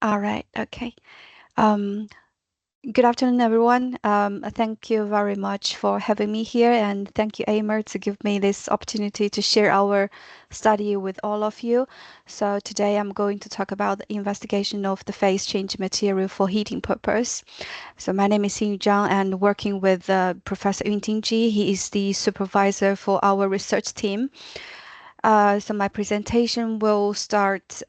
All right, okay. Um, Good afternoon, everyone. Thank you very much for having me here, and thank you, Amer, to give me this opportunity to share our study with all of you. So today I'm going to talk about the investigation of the phase change material for heating purpose. So my name is Xin Zhang, and working with Professor Yunting Ji. He is the supervisor for our research team. So my presentation will start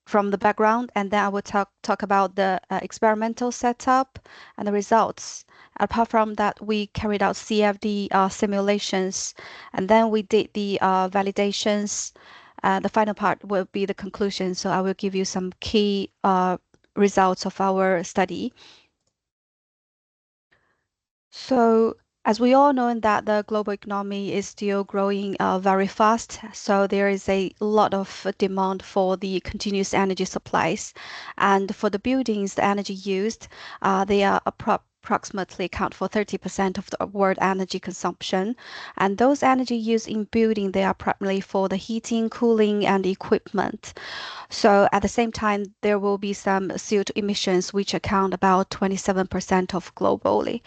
from the background, and then I will talk about the experimental setup and the results. Apart from that, we carried out CFD simulations, and then we did the validations. The final part will be the conclusion. So I will give you some key results of our study. So, as we all know that the global economy is still growing very fast, so there is a lot of demand for the continuous energy supplies. And for the buildings, the energy used, they are approximately account for 30% of the world energy consumption. And those energy used in building, they are primarily for the heating, cooling, and equipment. So at the same time, there will be some CO2 emissions, which account about 27% of globally.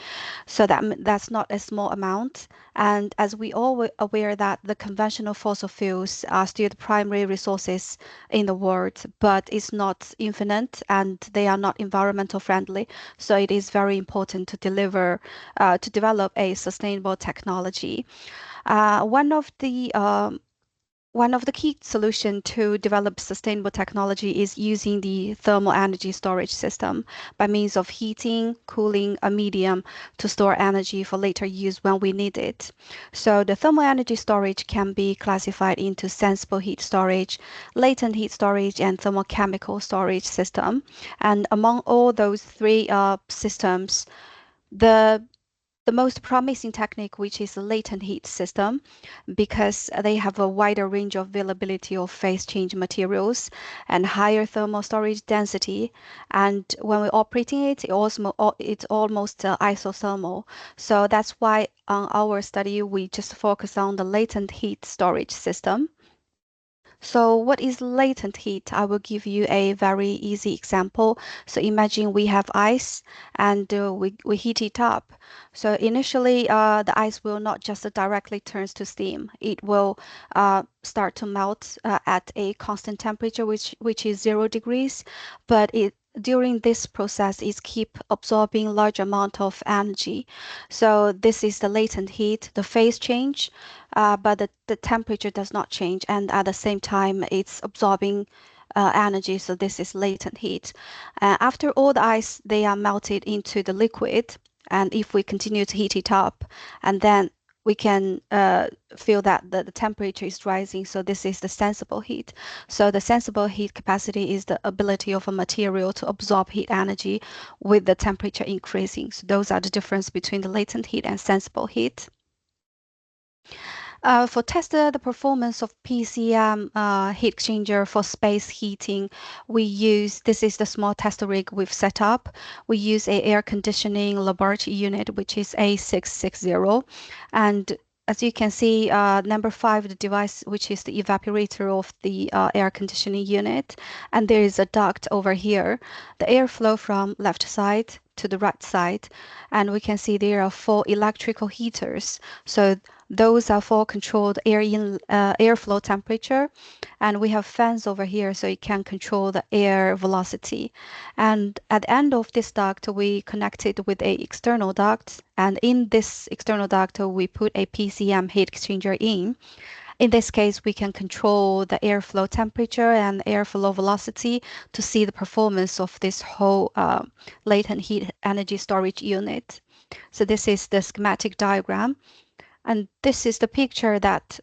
So that's not a small amount. And as we all aware that the conventional fossil fuels are still the primary resources in the world, but it's not infinite and they are not environmental friendly. So it is very important to develop a sustainable technology. Uh, one of the one of the key solutions to develop sustainable technology is using the thermal energy storage system by means of heating, cooling a medium to store energy for later use when we need it. So the thermal energy storage can be classified into sensible heat storage, latent heat storage, and thermochemical storage system. And among all those three systems, the the most promising technique, which is the latent heat system, because they have a wider range of availability of phase change materials and higher thermal storage density. And when we're operating it, it's almost isothermal. So that's why on our study, we just focus on the latent heat storage system. So what is latent heat? I will give you a very easy example. So imagine we have ice and we heat it up. So initially, the ice will not just directly turns to steam. It will start to melt at a constant temperature, which is 0 degrees. But during this process, it keep absorbing large amount of energy. So this is the latent heat, the phase change, but the temperature does not change, and at the same time, it's absorbing energy. So this is latent heat. After all the ice, they are melted into the liquid, and if we continue to heat it up, and then we can feel that the temperature is rising. So this is the sensible heat. So the sensible heat capacity is the ability of a material to absorb heat energy with the temperature increasing. So those are the difference between the latent heat and sensible heat. For testing the performance of PCM heat exchanger for space heating, this is the small test rig we've set up. We use a air conditioning laboratory unit, which is A660. And as you can see, number 5, the device, which is the evaporator of the air conditioning unit. And there is a duct over here. The airflow from left side to the right side. And we can see there are 4 electrical heaters. So those are for controlled airflow temperature, and we have fans over here so it can control the air velocity. And at the end of this duct, we connected with a external duct, and in this external duct, we put a PCM heat exchanger in. In this case, we can control the airflow temperature and airflow velocity to see the performance of this whole latent heat energy storage unit. So this is the schematic diagram. And this is the picture that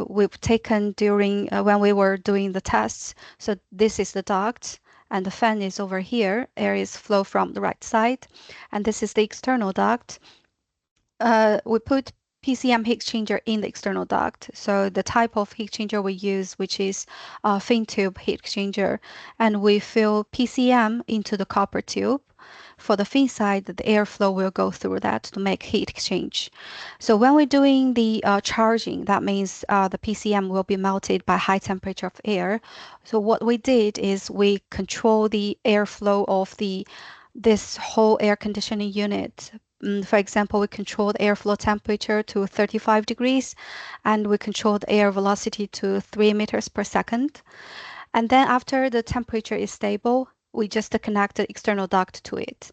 we've taken during when we were doing the tests. So this is the duct, and the fan is over here. Air is flow from the right side, and this is the external duct. We put PCM heat exchanger in the external duct. So the type of heat exchanger we use, which is fin tube heat exchanger, and we fill PCM into the copper tube. for the fin side, the airflow will go through that to make heat exchange. So when we're doing the charging, that means the PCM will be melted by high temperature of air. So what we did is we control the airflow of this whole air conditioning unit. For example, we control the airflow temperature to 35 degrees, and we control the air velocity to 3 meters per second. And then after the temperature is stable, we just connect the external duct to it.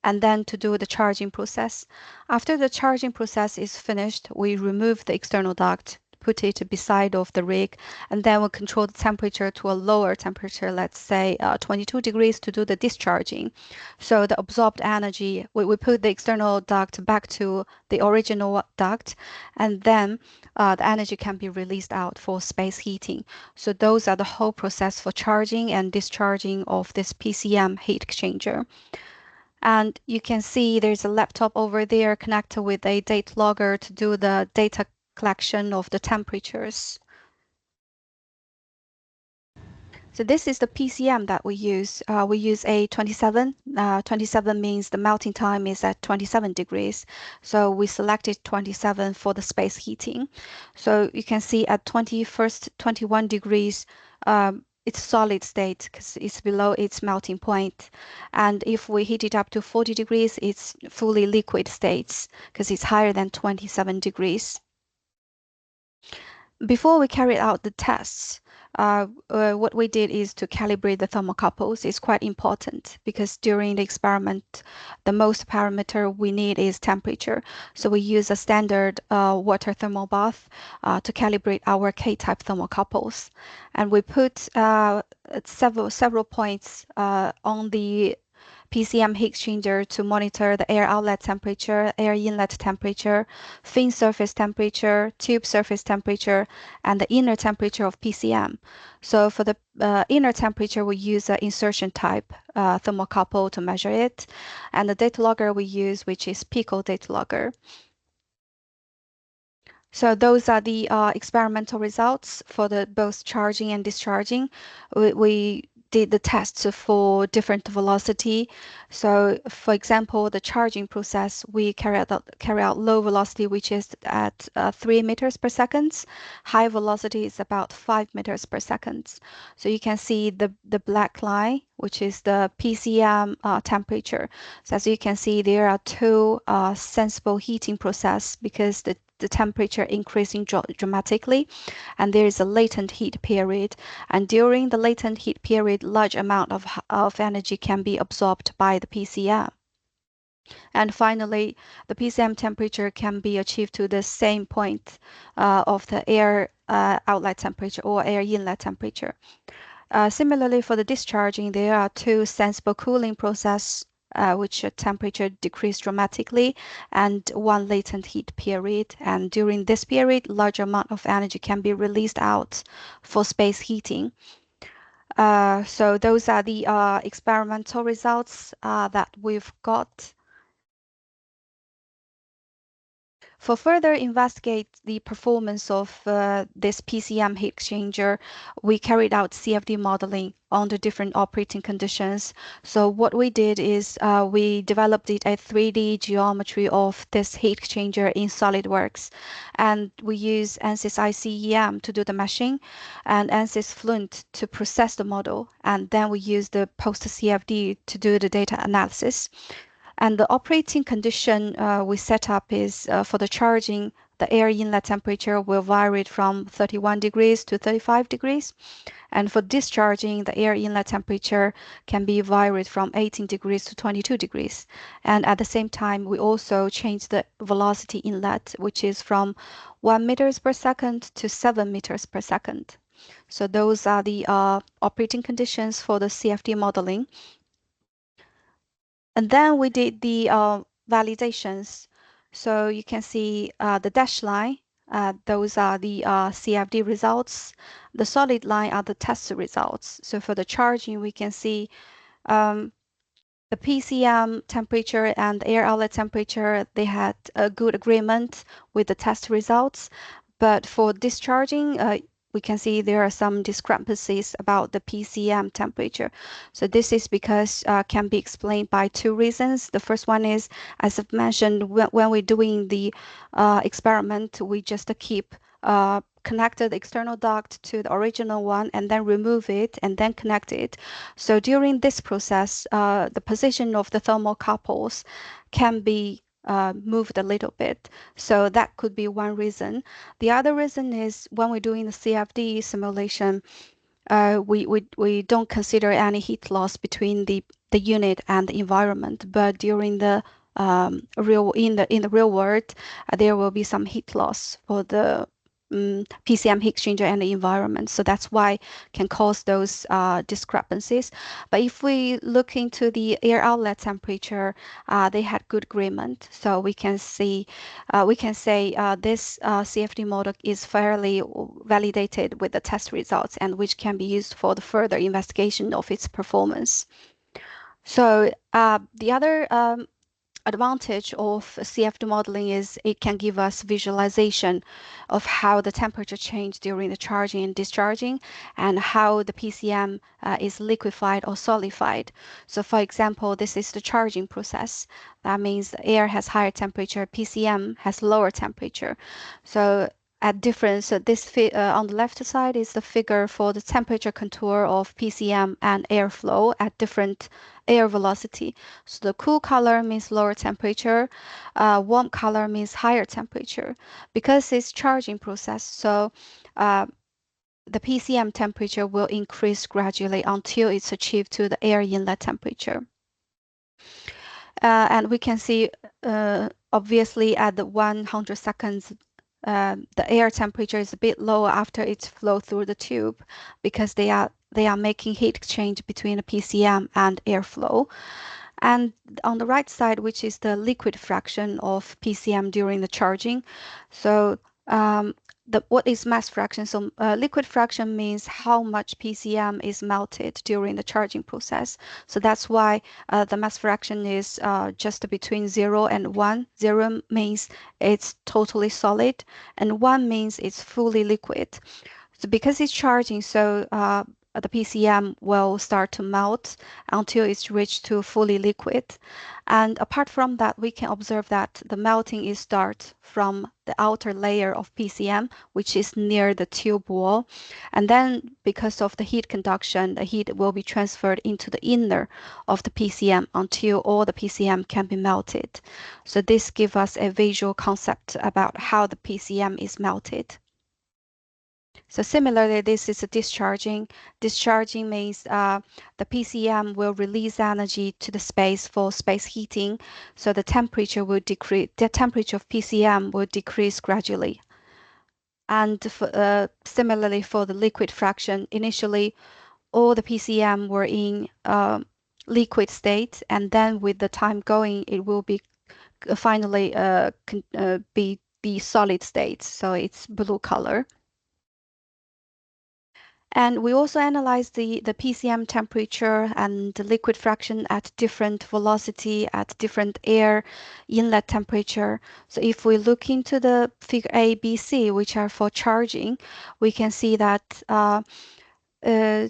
And then to do the charging process. After the charging process is finished, we remove the external duct, put it beside of the rig, and then we'll control the temperature to a lower temperature, let's say 22 degrees, to do the discharging. So the absorbed energy, we put the external duct back to the original duct, and then the energy can be released out for space heating. So those are the whole process for charging and discharging of this PCM heat exchanger. And you can see there's a laptop over there connected with a data logger to do the data collection of the temperatures. So this is the PCM that we use. We use A27. 27 means the melting time is at 27 degrees. So we selected 27 for the space heating. So you can see at 21 degrees, it's solid state because it's below its melting point. And if we heat it up to 40 degrees, it's fully liquid states because it's higher than 27 degrees. Before we carried out the tests, what we did is to calibrate the thermocouples. It's quite important because during the experiment, the most parameter we need is temperature. So we use a standard water thermal bath to calibrate our K-type thermocouples. And we put several points on the PCM heat exchanger to monitor the air outlet temperature, air inlet temperature, fin surface temperature, tube surface temperature, and the inner temperature of PCM. So for the inner temperature, we use an insertion type thermocouple to measure it, and the data logger we use, which is Pico data logger. So those are the experimental results for the both charging and discharging. We did the tests for different velocity. So for example, the charging process, we carry out low velocity, which is at 3 meters per second. High velocity is about 5 meters per second. So you can see the black line, which is the PCM temperature. So as you can see, there are two sensible heating process because the temperature increasing dramatically, and there is a latent heat period. And during the latent heat period, large amount of energy can be absorbed by the PCM. And finally, the PCM temperature can be achieved to the same point of the air outlet temperature or air inlet temperature. Similarly, for the discharging, there are two sensible cooling process which temperature decreased dramatically, and one latent heat period. And during this period, large amount of energy can be released out for space heating. So those are the experimental results that we've got. For further investigate the performance of this PCM heat exchanger, we carried out CFD modeling under different operating conditions. So what we did is we developed a 3D geometry of this heat exchanger in SolidWorks, and we use ANSYS ICEM to do the meshing and ANSYS Fluent to process the model, and then we use the post CFD to do the data analysis. And the operating condition we set up is for the charging, the air inlet temperature will vary from 31 degrees to 35 degrees. And for discharging, the air inlet temperature can be varied from 18 degrees to 22 degrees. And at the same time, we also change the velocity inlet, which is from 1 meters per second to 7 meters per second. So those are the operating conditions for the CFD modeling. And then we did the validations. So you can see the dashed line. Those are the CFD results. The solid line are the test results. So for the charging, we can see the PCM temperature and air outlet temperature, they had a good agreement with the test results. But for discharging, we can see there are some discrepancies about the PCM temperature. So this is because can be explained by two reasons. The first one is, as I've mentioned, when we're doing the experiment, we just keep connected the external duct to the original one and then remove it and then connect it. So during this process, the position of the thermocouples can be moved a little bit. So that could be one reason. The other reason is when we're doing the CFD simulation, we don't consider any heat loss between the unit and the environment, but during the in the real world, there will be some heat loss for the PCM heat exchanger and the environment. So that's why can cause those discrepancies. But if we look into the air outlet temperature, they had good agreement. So we can see, we can say this CFD model is fairly validated with the test results and which can be used for the further investigation of its performance. So the other advantage of CFD modeling is it can give us visualization of how the temperature change during the charging and discharging and how the PCM is liquefied or solidified. So for example, this is the charging process. That means the air has higher temperature, PCM has lower temperature. So at different, so this on the left side is the figure for the temperature contour of PCM and airflow at different air velocity. So the cool color means lower temperature, warm color means higher temperature. Because it's charging process, so the PCM temperature will increase gradually until it's achieved to the air inlet temperature. And we can see obviously at the 100 seconds the air temperature is a bit lower after it's flow through the tube because they are making heat exchange between the PCM and airflow. And on the right side, which is the liquid fraction of PCM during the charging. So what is mass fraction? So liquid fraction means how much PCM is melted during the charging process. So that's why the mass fraction is just between 0 and 1. 0 means it's totally solid, and 1 means it's fully liquid. So because it's charging, so the PCM will start to melt until it's reached to fully liquid. And apart from that, we can observe that the melting is start from the outer layer of PCM, which is near the tube wall. And then because of the heat conduction, the heat will be transferred into the inner of the PCM until all the PCM can be melted. So this gives us a visual concept about how the PCM is melted. So similarly, this is a discharging. Discharging means the PCM will release energy to the space for space heating. So the temperature will decrease. The temperature of PCM will decrease gradually. And similarly for the liquid fraction, initially all the PCM were in liquid state, and then with the time going, it will be finally be solid state. So it's blue color. And we also analyze the PCM temperature and the liquid fraction at different velocity, at different air inlet temperature. So if we look into the figure A, B, C, which are for charging, we can see that the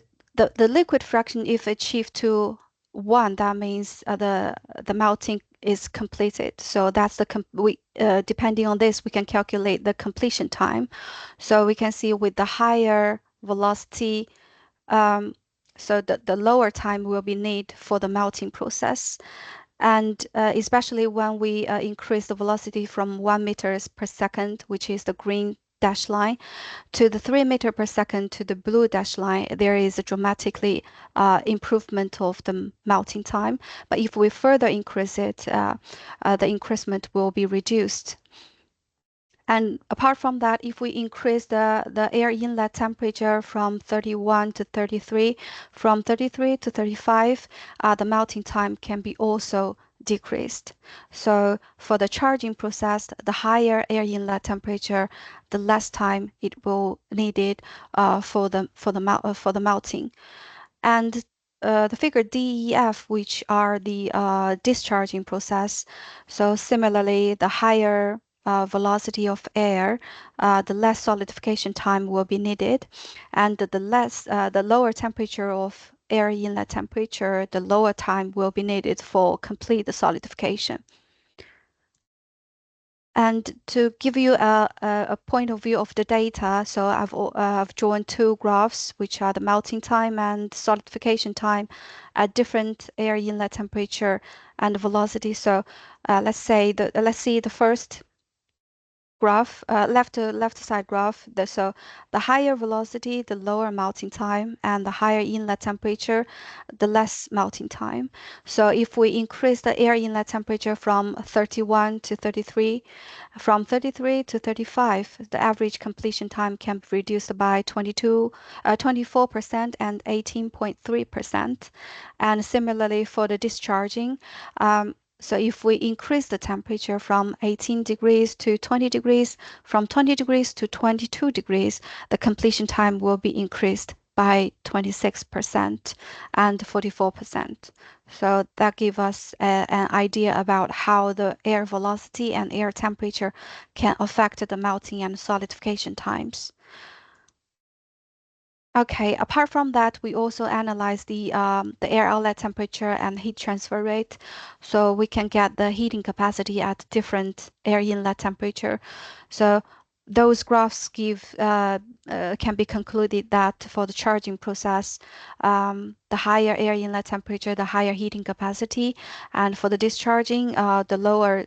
liquid fraction, if achieved to 1, that means the melting is completed. So that's the depending on this, we can calculate the completion time. So we can see with the higher velocity, so the lower time will be need for the melting process. And especially when we increase the velocity from 1 meters per second, which is the green dash line, to the 3 meter per second to the blue dash line, there is a dramatically improvement of the melting time. But if we further increase it, the increment will be reduced. And apart from that, if we increase the air inlet temperature from 31 to 33, from 33 to 35, the melting time can be also decreased. So for the charging process, the higher air inlet temperature, the less time it will needed for the melting. And the figure D, E, F, which are the discharging process. So similarly, the higher velocity of air, the less solidification time will be needed, and the lower temperature of air inlet temperature, the lower time will be needed for complete solidification. And to give you a point of view of the data, so I've drawn two graphs, which are the melting time and solidification time at different air inlet temperature and velocity. So let's see the first graph, left side graph. So the higher velocity, the lower melting time, and the higher inlet temperature, the less melting time. So if we increase the air inlet temperature from 31 to 33, from 33 to 35, the average completion time can be reduced by 24% and 18.3%. And similarly for the discharging, so if we increase the temperature from 18 degrees to 20 degrees, from 20 degrees to 22 degrees, the completion time will be increased by 26% and 44%. So that gives us an idea about how the air velocity and air temperature can affect the melting and solidification times. Okay, apart from that, we also analyze the air outlet temperature and heat transfer rate, so we can get the heating capacity at different air inlet temperature. So those graphs can be concluded that for the charging process, the higher air inlet temperature, the higher heating capacity, and for the discharging, the lower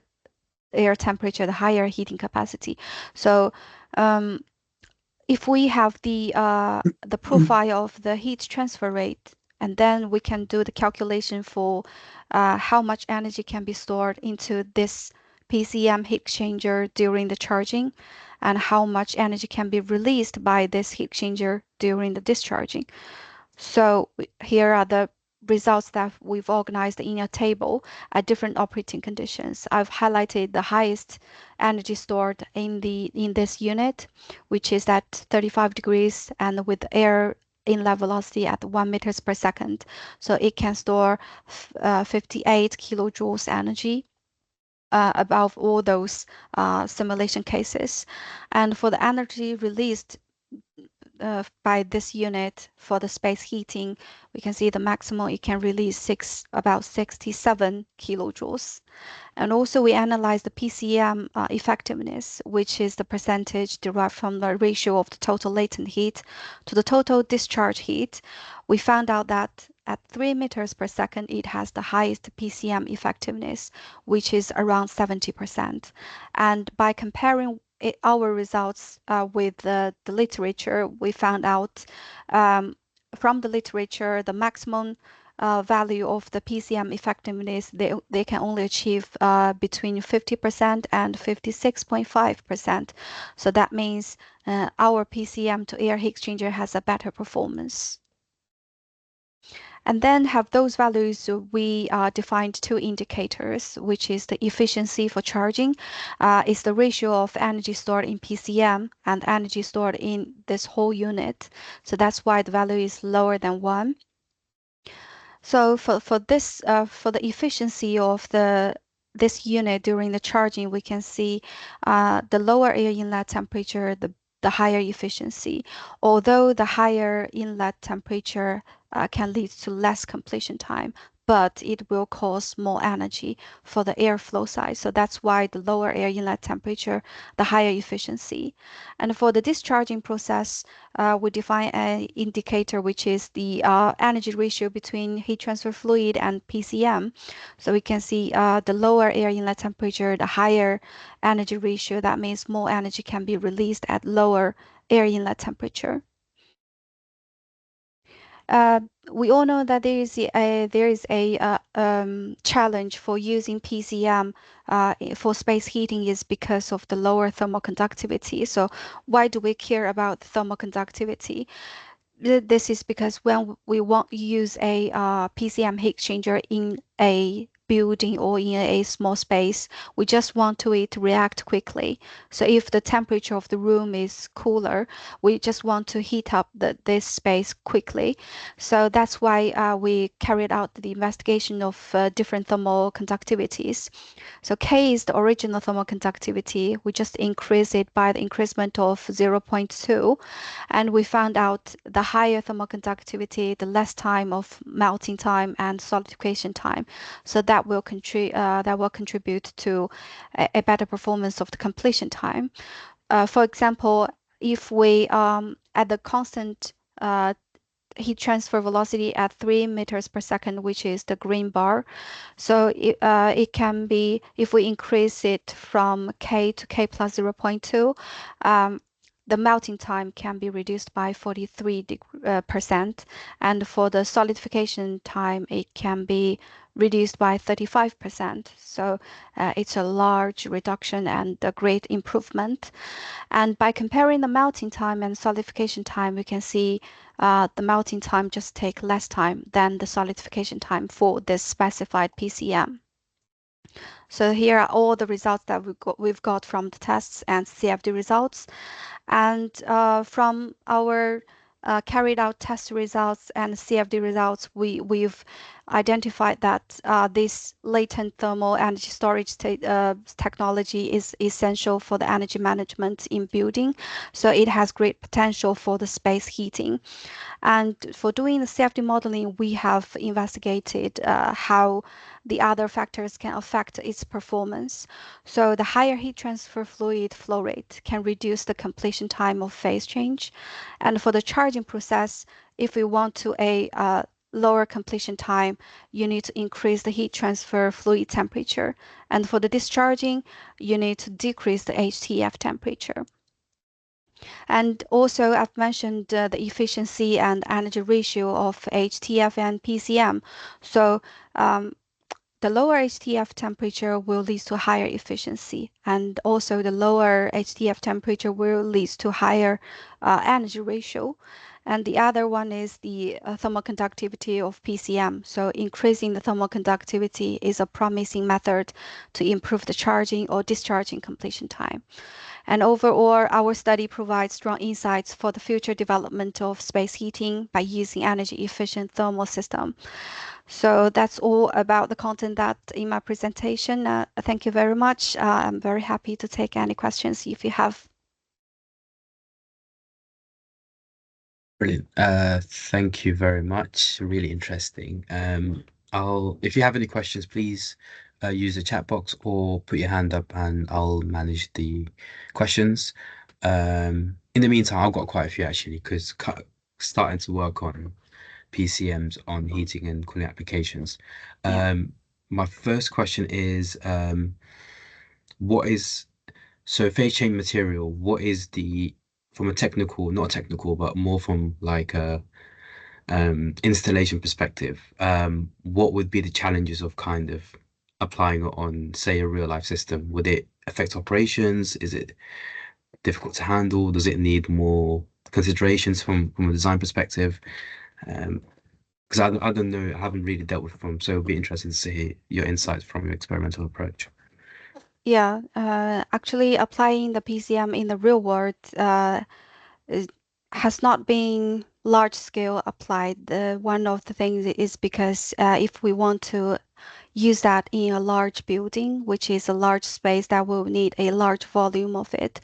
air temperature, the higher heating capacity. So if we have the profile of the heat transfer rate, and then we can do the calculation for how much energy can be stored into this PCM heat exchanger during the charging, and how much energy can be released by this heat exchanger during the discharging. So here are the results that we've organized in a table at different operating conditions. I've highlighted the highest energy stored in this unit, which is at 35 degrees and with air inlet velocity at 1 meters per second. So it can store 58 kilojoules energy above all those simulation cases. And for the energy released by this unit for the space heating, we can see the maximum it can release about 67 kilojoules. And also we analyze the PCM effectiveness, which is the percentage derived from the ratio of the total latent heat to the total discharge heat. We found out that at 3 meters per second, it has the highest PCM effectiveness, which is around 70%. And by comparing our results with the literature, we found out from the literature the maximum value of the PCM effectiveness, they can only achieve between 50% and 56.5%. So that means our PCM to air heat exchanger has a better performance. And then have those values, we defined two indicators, which is the efficiency for charging, is the ratio of energy stored in PCM and energy stored in this whole unit. So that's why the value is lower than 1. So for the efficiency of this unit during the charging, we can see the lower air inlet temperature, the higher efficiency. Although the higher inlet temperature can lead to less completion time, but it will cause more energy for the airflow side. So that's why the lower air inlet temperature, the higher efficiency. And for the discharging process, we define an indicator which is the energy ratio between heat transfer fluid and PCM. So we can see the lower air inlet temperature, the higher energy ratio. That means more energy can be released at lower air inlet temperature. We all know that there is a challenge for using PCM for space heating is because of the lower thermal conductivity. So why do we care about thermal conductivity? This is because when we want to use a PCM heat exchanger in a building or in a small space. We just want it to react quickly. So if the temperature of the room is cooler, we just want to heat up this space quickly. So that's why we carried out the investigation of different thermal conductivities. So K is the original thermal conductivity. We just increase it by the increment of 0.2. And we found out the higher thermal conductivity, the less time of melting time and solidification time. So that will contribute to a better performance of the completion time. For example, if we at the constant heat transfer velocity at 3 meters per second, which is the green bar. So it can be, if we increase it from K to K plus 0.2, the melting time can be reduced by 43%. And for the solidification time, it can be reduced by 35%. So it's a large reduction and a great improvement. And by comparing the melting time and solidification time, we can see the melting time just take less time than the solidification time for this specified PCM. So here are all the results that we've got from the tests and CFD results. And from our carried out test results and CFD results, we've identified that this latent thermal energy storage technology is essential for the energy management in building. So it has great potential for the space heating. And for doing the CFD modeling, we have investigated how the other factors can affect its performance. So the higher heat transfer fluid flow rate can reduce the completion time of phase change. And for the charging process, if we want to lower completion time, you need to increase the heat transfer fluid temperature. And for the discharging, you need to decrease the HTF temperature. And also, I've mentioned the efficiency and energy ratio of HTF and PCM. So the lower HTF temperature will lead to higher efficiency, and also the lower HTF temperature will lead to higher energy ratio. And the other one is the thermal conductivity of PCM. So increasing the thermal conductivity is a promising method to improve the charging or discharging completion time. And overall, our study provides strong insights for the future development of space heating by using energy efficient thermal system. So that's all about the content that in my presentation. Thank you very much. I'm very happy to take any questions if you have. Brilliant. Thank you very much. Really interesting. If you have any questions, please use the chat box or put your hand up and I'll manage the questions. In the meantime, I've got quite a few actually, because starting to work on PCMs on heating and cooling applications. Yeah. My first question is, what is so phase change material? What is from a technical, not technical, but more from like a installation perspective, what would be the challenges of kind of applying it on, say, a real life system? Would it affect operations? Is it difficult to handle? Does it need more considerations from a design perspective? Because I don't know, I haven't really dealt with them, so it'd be interesting to see your insights from your experimental approach. Yeah, actually applying the PCM in the real world has not been large scale applied. One of the things is because if we want to use that in a large building, which is a large space that will need a large volume of it.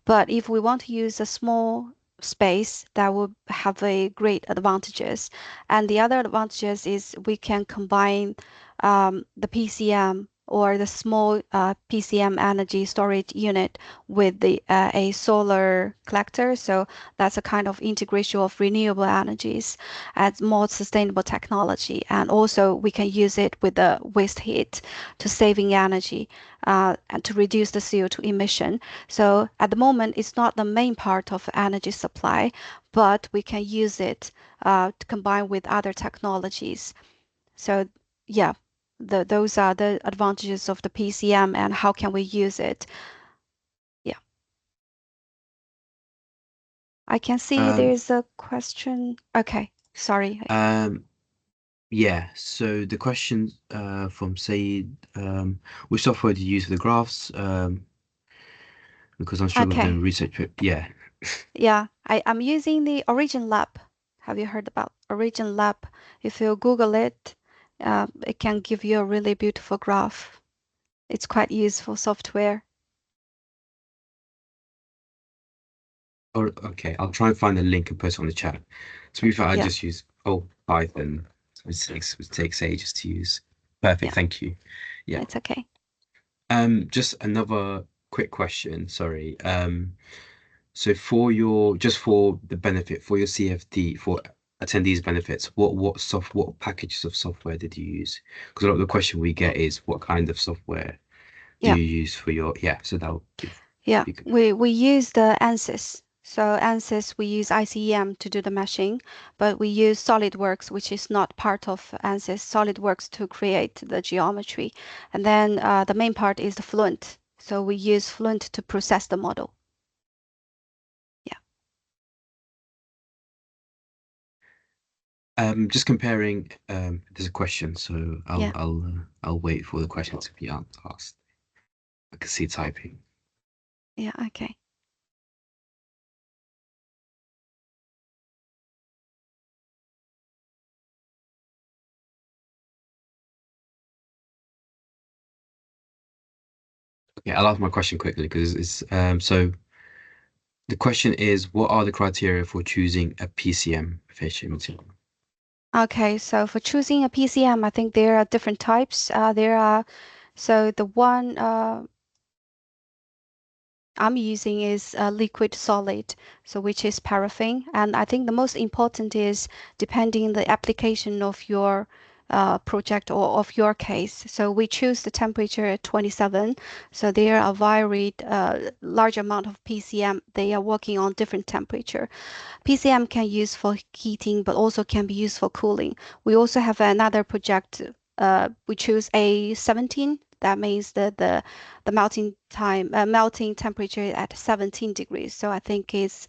But if we want to use a small space, that will have a great advantages. And the other advantages is we can combine the PCM or the small PCM energy storage unit with a solar collector. So that's a kind of integration of renewable energies as more sustainable technology. And also we can use it with the waste heat to saving energy and to reduce the CO2 emission. So at the moment, it's not the main part of energy supply, but we can use it to combine with other technologies. So yeah, those are the advantages of the PCM and how can we use it. Yeah. I can see Um, there's a question. Okay, sorry. um, Yeah, so the question from Said, which software do you use for the graphs? Because I'm struggling with doing Okay. research. Yeah. Yeah, I'm using the Origin Lab. Have you heard about Origin Lab? If you Google it, it can give you a really beautiful graph. It's quite useful software. Or okay, I'll try and find the link and post it on the chat. To be fair, I Yeah, just use Python. So it takes ages to use. Perfect, yeah, thank you. Yeah. it's okay. Just another quick question, sorry. So for your just for the benefit for your CFD for attendees benefits, what packages of software did you use? Because a lot of the question we get is what kind of software do Yeah, you use for your so that'll yeah. be good. We use the ANSYS. So ANSYS, we use ICEM to do the meshing, but we use SolidWorks, which is not part of ANSYS. SolidWorks to create the geometry, and then the main part is the Fluent. So we use Fluent to process the model. Yeah, Just comparing. There's a question, so yeah. I'll wait for the question to be asked. I can see typing. Yeah, okay. Okay, I'll ask my question quickly because it's so the question is, what are the criteria for choosing a PCM efficient material? Okay, so for choosing a PCM, I think there are different types. There are, so the one I'm using is liquid solid, so which is paraffin. And I think the most important is depending the application of your project or of your case. So we choose the temperature at 27. So there are varied large amount of PCM. They are working on different temperature. PCM can use for heating, but also can be used for cooling. We also have another project. We choose A17. That means that the melting temperature at 17 degrees. So I think it's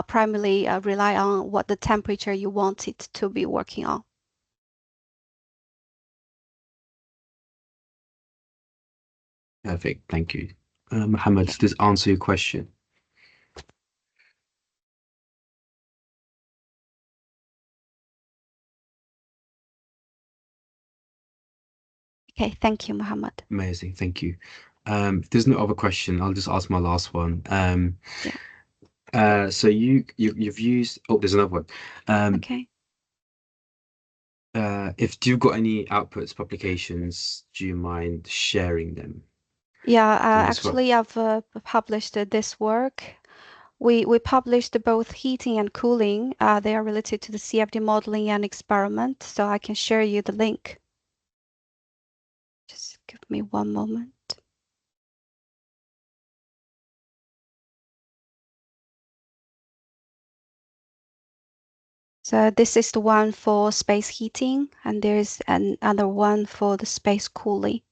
primarily rely on what the temperature you want it to be working on. Perfect, thank you. Mohammed, does Okay. this answer your question? Okay. Thank you, Muhammad. Amazing, thank you. If there's no other question, I'll just ask my last one. Yeah. So you've used, oh, there's another one. Um, Okay. if you've got any outputs, publications, do you mind sharing them? Yeah. Because it's for Actually, I've published this work. We published both heating and cooling. They are related to the CFD modeling and experiment, so I can share you the link. Just give me one moment. So this is the one for space heating, and there's another one for the space cooling.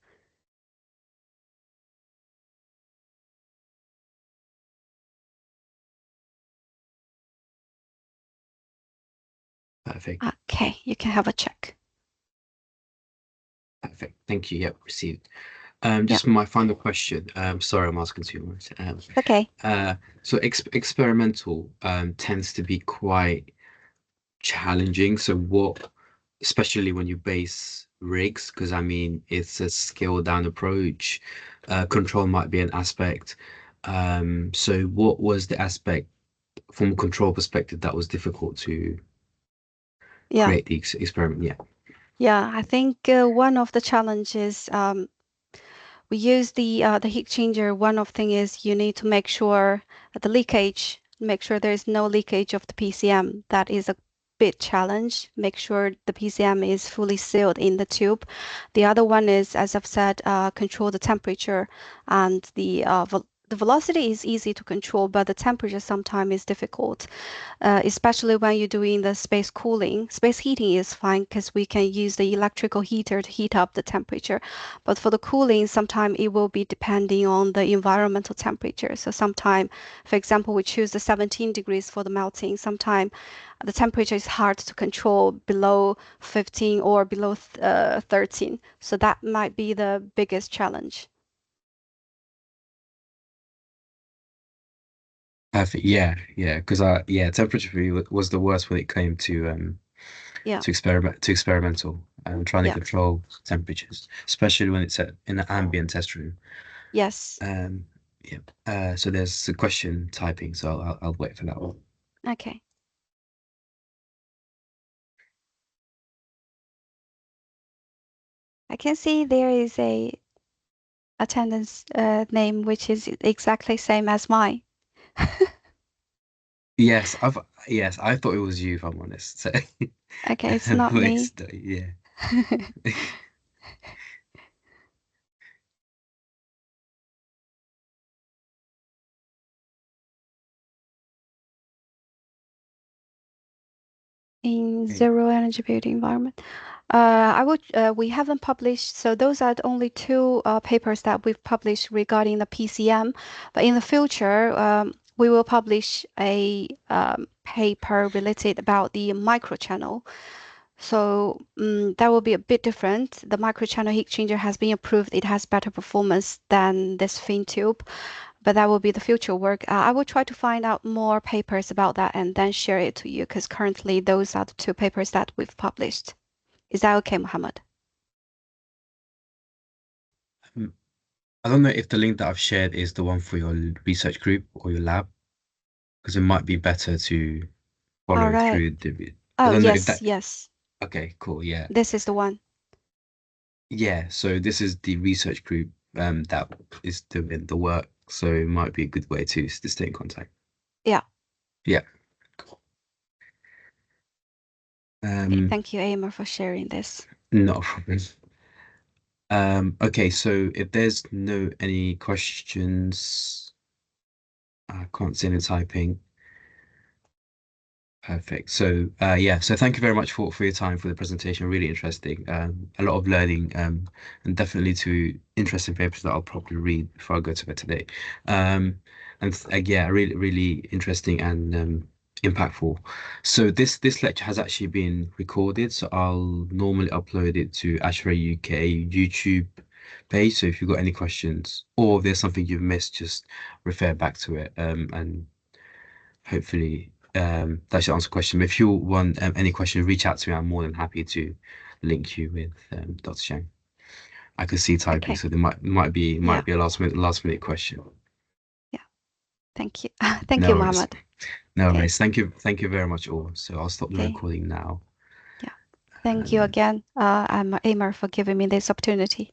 perfect. Okay, you can have a check. Perfect. Thank you. Yep, received. Yeah, Just my final question. Sorry, I'm asking too much. okay. So experimental tends to be quite challenging. So what, especially when you base rigs, because I mean it's a scaled down approach. Control might be an aspect. So what was the aspect from a control perspective that was difficult to Yeah, create the experiment? Yeah, yeah. I think one of the challenges we use the heat changer. One of thing is you need to make sure the leakage, make sure there is no leakage of the PCM. That is a big challenge. Make sure the PCM is fully sealed in the tube. The other one is, as I've said, control the temperature and the the velocity is easy to control, but the temperature sometimes is difficult, especially when you're doing the space cooling. Space heating is fine because we can use the electrical heater to heat up the temperature. But for the cooling, sometimes it will be depending on the environmental temperature. So sometimes, for example, we choose the 17 degrees for the melting. Sometimes the temperature is hard to control below 15 or below 13. So that might be the biggest challenge. Perfect. Yeah, yeah. Because temperature for me was the worst when it came Yeah, to experimental and trying to yeah, control temperatures, especially when it's in an ambient test room. yes. Um, yeah. So there's a question typing, so I'll wait for that one. Okay. I can see there is a attendance name which is exactly same as mine. Yes, I thought it was you, if I'm honest. So, Okay, it's not me. yeah. In Okay. zero energy building environment. We haven't published, so those are the only two papers that we've published regarding the PCM. But in the future, we will publish a paper related about the microchannel. So that will be a bit different. The microchannel heat exchanger has been approved. It has better performance than this fin tube, but that will be the future work. I will try to find out more papers about that and then share it to you because currently those are the two papers that we've published. Is that okay, Mohammed? Um, I don't know if the link that I've shared is the one for your research group or your lab, because it might be better to All follow right. through the. I Oh, don't know if yes, that. yes. Okay, cool. Yeah. This is the one. Yeah. So this is the research group that is doing the work. So it might be a good way to stay in contact. Yeah. Yeah. Okay. Um, Thank you, Amar, for sharing this. Not a problem. Okay, so if there's no any questions, I can't see any typing. Perfect. So yeah, so thank you very much for your time for the presentation. Really interesting. A lot of learning, and definitely two interesting papers that I'll probably read before I go to bed today. Yeah, really interesting and impactful. So this lecture has actually been recorded, so I'll normally upload it to Ashray UK YouTube page. So if you've got any questions or if there's something you've missed, just refer back to it. And hopefully that should answer the question. If you want any questions, reach out to me. I'm more than happy to link you with Dr. Shang. I can see typing, Okay. so there might Yeah. be a last minute question. Yeah. Thank you. Thank you, No worries. Mohammed. No Okay. worries. Thank you very much all. So I'll stop the Okay. recording now. Yeah. Thank you Um, again, I'm Amar, for giving me this opportunity.